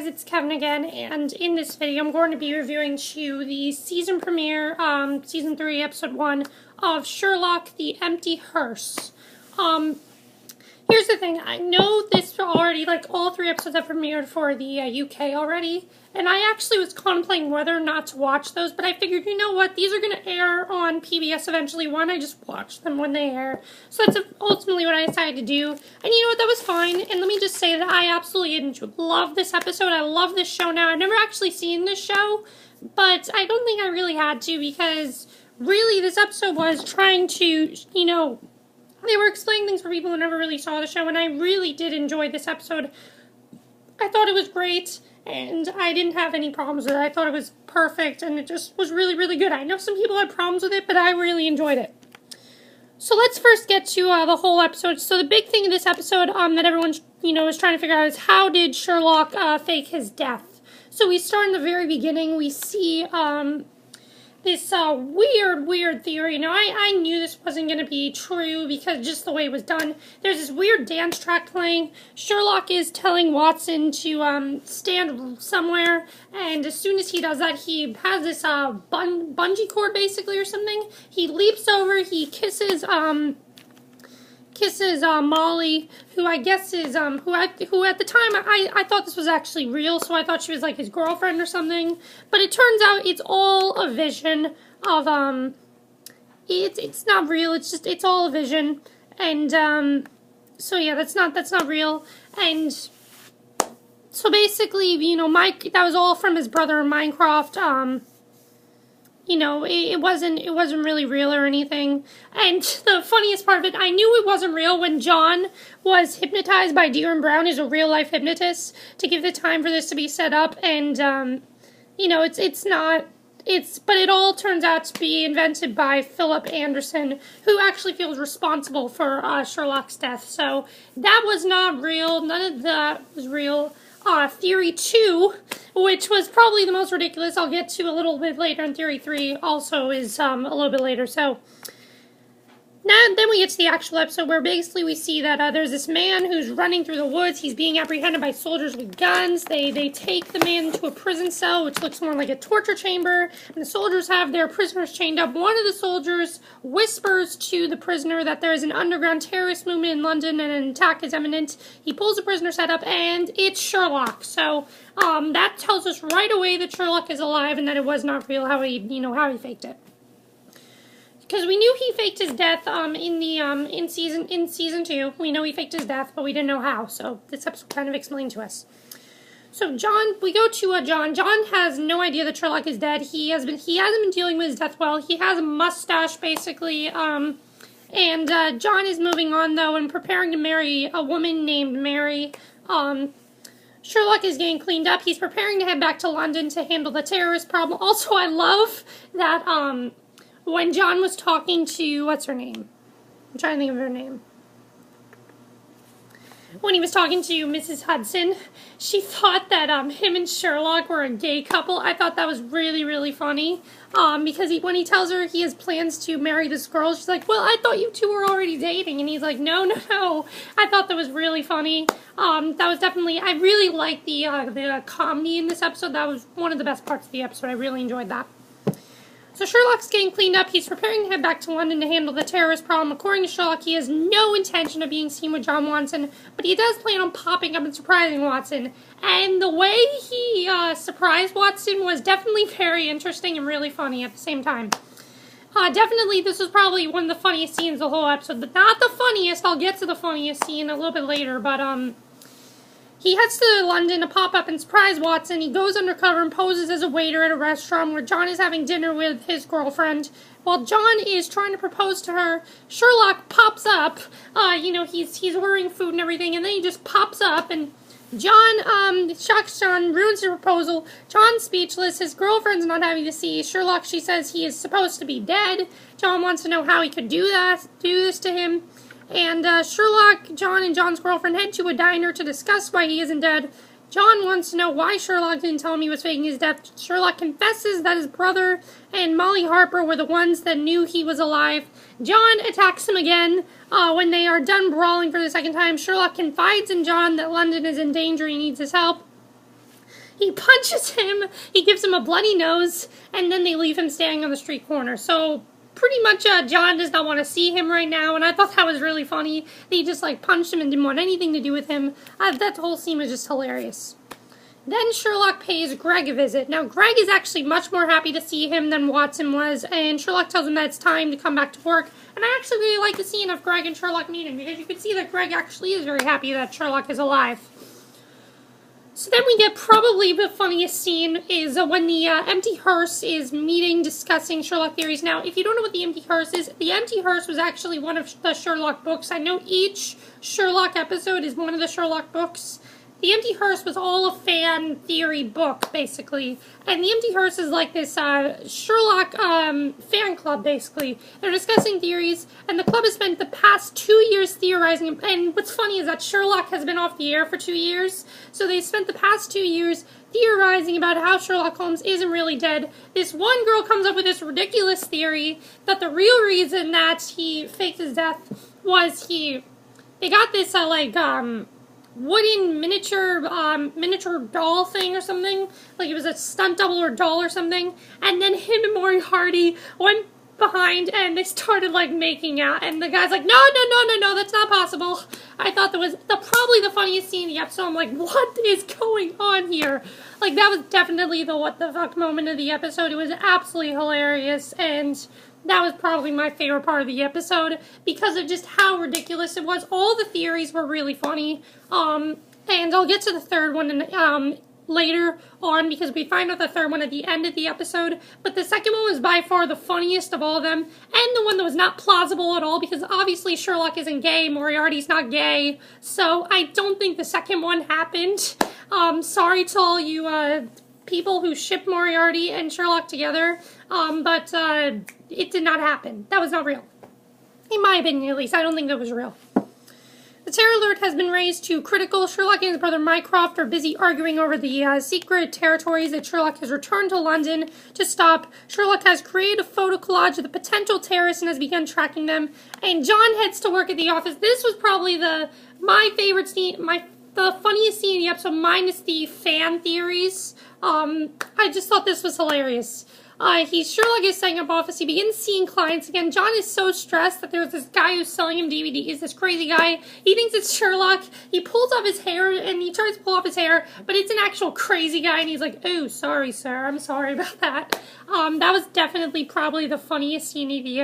guys, it's Kevin again, and in this video I'm going to be reviewing the season premiere, season 3, episode 1 of Sherlock, the Empty Hearse. Here's the thing, I know this already, like, all 3 episodes have premiered for the UK already, and I actually was contemplating whether or not to watch those, but I figured, you know what, these are going to air on PBS eventually. Why don't I just watch them when they air? So that's ultimately what I decided to do, and you know what, that was fine, and let me just say that I absolutely love this episode. I love this show now. I've never actually seen this show, but I don't think I really had to, because really this episode was trying to, you know, they were explaining things for people who never really saw the show, and I really did enjoy this episode. I thought it was great, and I didn't have any problems with it. I thought it was perfect, and it just was really, really good. I know some people had problems with it, but I really enjoyed it. So let's first get to the whole episode. So the big thing in this episode that everyone, you know, is trying to figure out is how did Sherlock fake his death? So we start in the very beginning. We see this weird theory. Now, I knew this wasn't going to be true because just the way it was done. There's this weird dance track playing. Sherlock is telling Watson to stand somewhere, and as soon as he does that, he has this bungee cord, basically, or something. He leaps over, he kisses Molly, who I guess is, who at the time, I thought this was actually real, so I thought she was, like, his girlfriend or something, but it turns out it's all a vision of, it's not real, it's all a vision, and, so yeah, that's not real, and so basically, you know, that was all from his brother in Minecraft. You know, it wasn't really real or anything. And the funniest part of it, I knew it wasn't real when John was hypnotized by Deer Brown, who's a real-life hypnotist, to give the time for this to be set up. And, you know, but it all turns out to be invented by Philip Anderson, who actually feels responsible for Sherlock's death. So that was not real. None of that was real. Theory 2, which was probably the most ridiculous, I'll get to a little bit later, and Theory 3 also is a little bit later, so now, then we get to the actual episode where basically we see that there's this man who's running through the woods. He's being apprehended by soldiers with guns. They take the man into a prison cell, which looks more like a torture chamber, and the soldiers have their prisoners chained up. One of the soldiers whispers to the prisoner that there is an underground terrorist movement in London and an attack is imminent. He pulls the prisoner's head up, and it's Sherlock. So that tells us right away that Sherlock is alive and that it was not real, how he faked it. Because we knew he faked his death in season 2. We know he faked his death, but we didn't know how. So this episode kind of explained to us. So we go to John. John has no idea that Sherlock is dead. He hasn't been dealing with his death well. He has a mustache basically. And John is moving on though and preparing to marry a woman named Mary. Sherlock is getting cleaned up. He's preparing to head back to London to handle the terrorist problem. Also, I love that when John was talking to, what's her name? I'm trying to think of her name. When he was talking to Mrs. Hudson, she thought that him and Sherlock were a gay couple. I thought that was really, really funny. Because when he tells her he has plans to marry this girl, she's like, well, I thought you two were already dating. And he's like, no. I thought that was really funny. That was definitely, I really liked the comedy in this episode. That was one of the best parts of the episode. I really enjoyed that. So Sherlock's getting cleaned up. He's preparing to head back to London to handle the terrorist problem. According to Sherlock, he has no intention of being seen with John Watson, but he does plan on popping up and surprising Watson. And the way he surprised Watson was definitely very interesting and really funny at the same time. Definitely, this was probably one of the funniest scenes of the whole episode, but not the funniest. I'll get to the funniest scene a little bit later, but he heads to London to pop up and surprise Watson. He goes undercover and poses as a waiter at a restaurant where John is having dinner with his girlfriend. While John is trying to propose to her, Sherlock pops up. You know, he's ordering food and everything, and then he just pops up, and John, shocks John, ruins the proposal. John's speechless. His girlfriend's not happy to see Sherlock. She says he is supposed to be dead. John wants to know how he could do this to him. And Sherlock, John, and John's girlfriend head to a diner to discuss why he isn't dead. John wants to know why Sherlock didn't tell him he was faking his death. Sherlock confesses that his brother and Molly Harper were the ones that knew he was alive. John attacks him again. When they are done brawling for the second time, Sherlock confides in John that London is in danger and he needs his help. He punches him, he gives him a bloody nose, and then they leave him standing on the street corner. So pretty much John does not want to see him right now, and I thought that was really funny. He just like punched him and didn't want anything to do with him. That whole scene was just hilarious. Then Sherlock pays Greg a visit. Now, Greg is actually much more happy to see him than Watson was, and Sherlock tells him that it's time to come back to work. And I actually really like the scene of Greg and Sherlock meeting, because you can see that Greg actually is very happy that Sherlock is alive. So then we get probably the funniest scene is when the empty hearse is meeting, discussing Sherlock theories. Now, if you don't know what the empty hearse is, the empty hearse was actually one of the Sherlock books. I know each Sherlock episode is one of the Sherlock books. The Empty Hearse was all a fan theory book, basically. And the Empty Hearse is like this Sherlock fan club, basically. They're discussing theories, and the club has spent the past 2 years theorizing. And what's funny is that Sherlock has been off the air for 2 years, so they spent the past 2 years theorizing about how Sherlock Holmes isn't really dead. This one girl comes up with this ridiculous theory that the real reason that he faked his death was they got this, wooden miniature doll thing or something. Like it was a stunt double or doll or something. And then him and Moriarty went behind and they started like making out. And the guy's like, no, that's not possible. I thought that was probably the funniest scene in the episode. I'm like, what is going on here? Like that was definitely the what the fuck moment of the episode. It was absolutely hilarious, and that was probably my favorite part of the episode because of just how ridiculous it was. All the theories were really funny. And I'll get to the third one later on because we find out the third one at the end of the episode. But the second one was by far the funniest of all of them, and the one that was not plausible at all because obviously Sherlock isn't gay, Moriarty's not gay, so I don't think the second one happened. Sorry to all you people who ship Moriarty and Sherlock together, but it did not happen. That was not real. In my opinion, at least. I don't think that was real. The terror alert has been raised to critical. Sherlock and his brother Mycroft are busy arguing over the secret territories that Sherlock has returned to London to stop. Sherlock has created a photo collage of the potential terrorists and has begun tracking them. And John heads to work at the office. This was probably my favorite scene, the funniest scene in the episode, minus the fan theories. I just thought this was hilarious. Sherlock is setting up office. He begins seeing clients again. John is so stressed that there's this guy who's selling him DVDs, this crazy guy. He thinks it's Sherlock. He pulls off his hair, and he tries to pull off his hair, but it's an actual crazy guy, and he's like, oh, sorry, sir. I'm sorry about that. That was definitely probably the funniest scene of the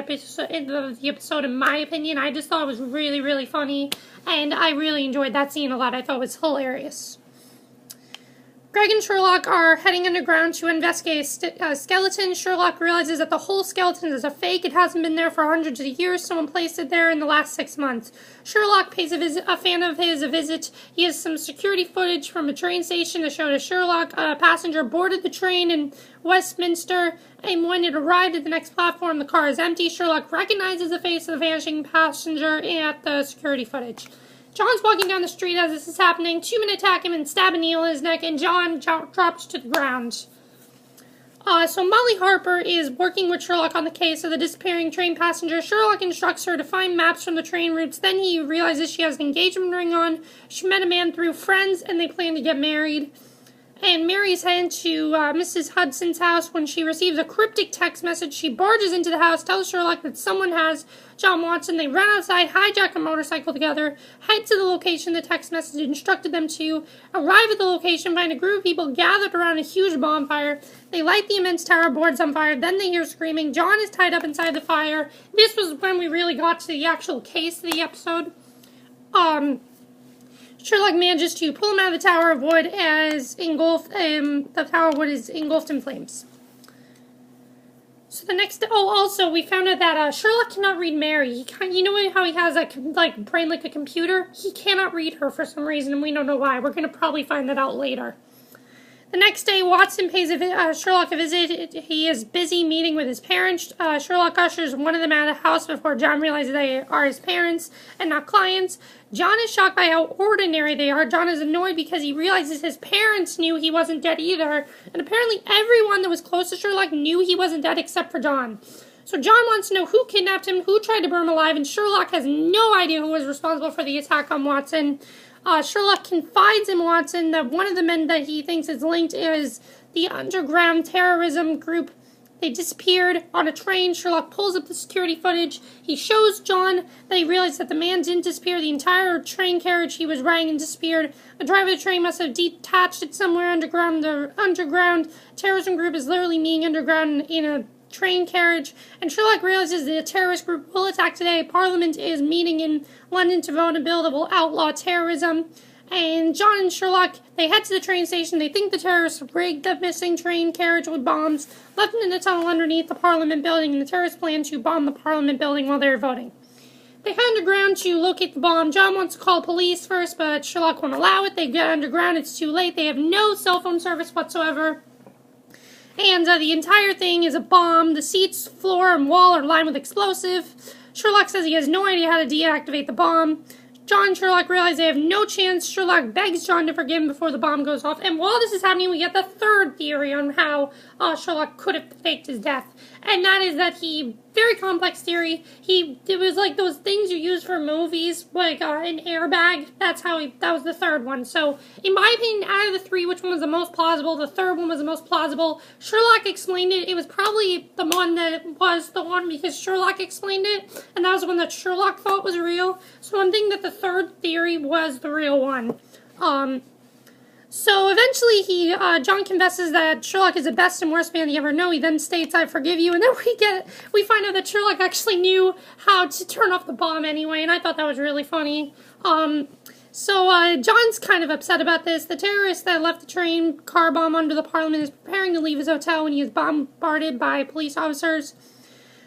episode, in my opinion. I just thought it was really, really funny, and I really enjoyed that scene a lot. I thought it was hilarious. Greg and Sherlock are heading underground to investigate a skeleton. Sherlock realizes that the whole skeleton is a fake. It hasn't been there for hundreds of years. Someone placed it there in the last 6 months. Sherlock pays a fan of his a visit. He has some security footage from a train station to show to Sherlock. A passenger boarded the train in Westminster, and when it arrived at the next platform, the car is empty. Sherlock recognizes the face of the vanishing passenger at the security footage. John's walking down the street as this is happening. Two men attack him and stab a needle in his neck, and John drops to the ground. So Molly Harper is working with Sherlock on the case of the disappearing train passenger. Sherlock instructs her to find maps from the train routes. Then he realizes she has an engagement ring on. She met a man through friends, and they plan to get married. And Mary's heading to Mrs. Hudson's house. When she receives a cryptic text message, she barges into the house, tells Sherlock that someone has John Watson. They run outside, hijack a motorcycle together, head to the location the text message instructed them to, arrive at the location, find a group of people gathered around a huge bonfire. They light the immense tower boards on fire, then they hear screaming. John is tied up inside the fire. This was when we really got to the actual case of the episode. Sherlock manages to pull him out of the tower of wood as the tower of wood is engulfed in flames. So the next, also we found out that Sherlock cannot read Mary. You know how he has a brain like a computer? He cannot read her for some reason, and we don't know why. We're going to probably find that out later. The next day, Watson pays Sherlock a visit. He is busy meeting with his parents. Sherlock ushers one of them out of the house before John realizes they are his parents and not clients. John is shocked by how ordinary they are. John is annoyed because he realizes his parents knew he wasn't dead either. And apparently everyone that was close to Sherlock knew he wasn't dead except for John. So John wants to know who kidnapped him, who tried to burn him alive, and Sherlock has no idea who was responsible for the attack on Watson. Sherlock confides in Watson that one of the men that he thinks is linked is the underground terrorism group. They disappeared on a train. Sherlock pulls up the security footage. He shows John that he realized that the man didn't disappear. The entire train carriage he was riding and disappeared. The driver of the train must have detached it somewhere underground. The underground terrorism group is literally being underground in a train carriage. And Sherlock realizes that the terrorist group will attack today. Parliament is meeting in London to vote on a bill that will outlaw terrorism. And John and Sherlock, they head to the train station. They think the terrorists rigged the missing train carriage with bombs, left it in a tunnel underneath the Parliament building, and the terrorists plan to bomb the Parliament building while they're voting. They head underground to locate the bomb. John wants to call police first, but Sherlock won't allow it. They get underground. It's too late. They have no cell phone service whatsoever. And the entire thing is a bomb. The seats, floor, and wall are lined with explosive. Sherlock says he has no idea how to deactivate the bomb. John and Sherlock realize they have no chance. Sherlock begs John to forgive him before the bomb goes off. And while this is happening, we get the third theory on how Sherlock could have faked his death. And that is that very complex theory. It was like those things you use for movies, like an airbag. That was the third one. So, in my opinion, out of the three, which one was the most plausible? The third one was the most plausible. Sherlock explained it. It was probably the one that was the one because Sherlock explained it, and that was the one that Sherlock thought was real. So I'm thinking that the third theory was the real one. So eventually John confesses that Sherlock is the best and worst man he ever knew. He then states, "I forgive you," and then we find out that Sherlock actually knew how to turn off the bomb anyway, and I thought that was really funny. So John's kind of upset about this. The terrorist that left the train car bomb under the Parliament is preparing to leave his hotel when he is bombarded by police officers.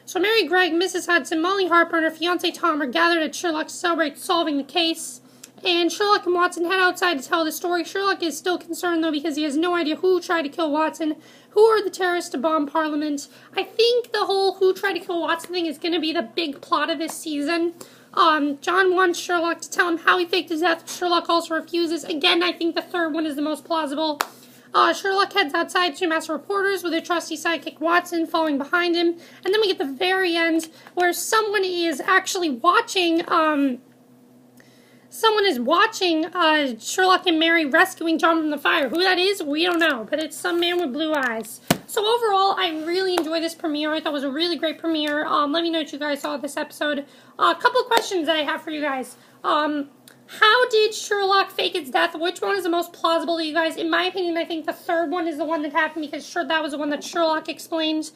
So Mary Gregg, Mrs. Hudson, Molly Harper, and her fiancé Tom are gathered at Sherlock to celebrate solving the case. And Sherlock and Watson head outside to tell the story. Sherlock is still concerned, though, because he has no idea who tried to kill Watson. Who are the terrorists to bomb Parliament? I think the whole who tried to kill Watson thing is going to be the big plot of this season. John wants Sherlock to tell him how he faked his death. Sherlock also refuses. Again, I think the third one is the most plausible. Sherlock heads outside to mass reporters with their trusty sidekick Watson following behind him. And then we get the very end where someone is actually watching, Sherlock and Mary rescuing John from the fire. Who that is, we don't know, but it's some man with blue eyes. So overall, I really enjoyed this premiere. I thought it was a really great premiere. Let me know what you guys saw of this episode. A couple questions that I have for you guys. How did Sherlock fake his death? Which one is the most plausible to you guys? In my opinion, I think the third one is the one that happened because that was the one that Sherlock explained.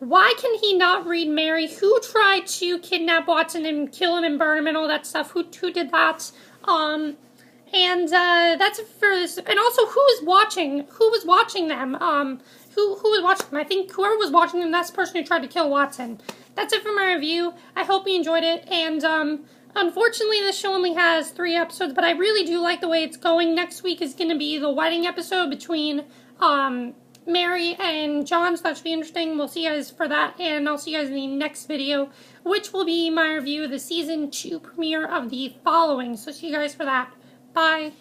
Why can he not read Mary? Who tried to kidnap Watson and kill him and burn him and all that stuff? Who did that? That's it for this. And also, who was watching? Who was watching them? Who was watching them? I think whoever was watching them, that's the person who tried to kill Watson. That's it for my review. I hope you enjoyed it. And, unfortunately, this show only has 3 episodes, but I really do like the way it's going. Next week is going to be the wedding episode between, Mary and John, so that should be interesting. We'll see you guys for that, and I'll see you guys in the next video, which will be my review of the Season 2 premiere of The Following. So see you guys for that. Bye.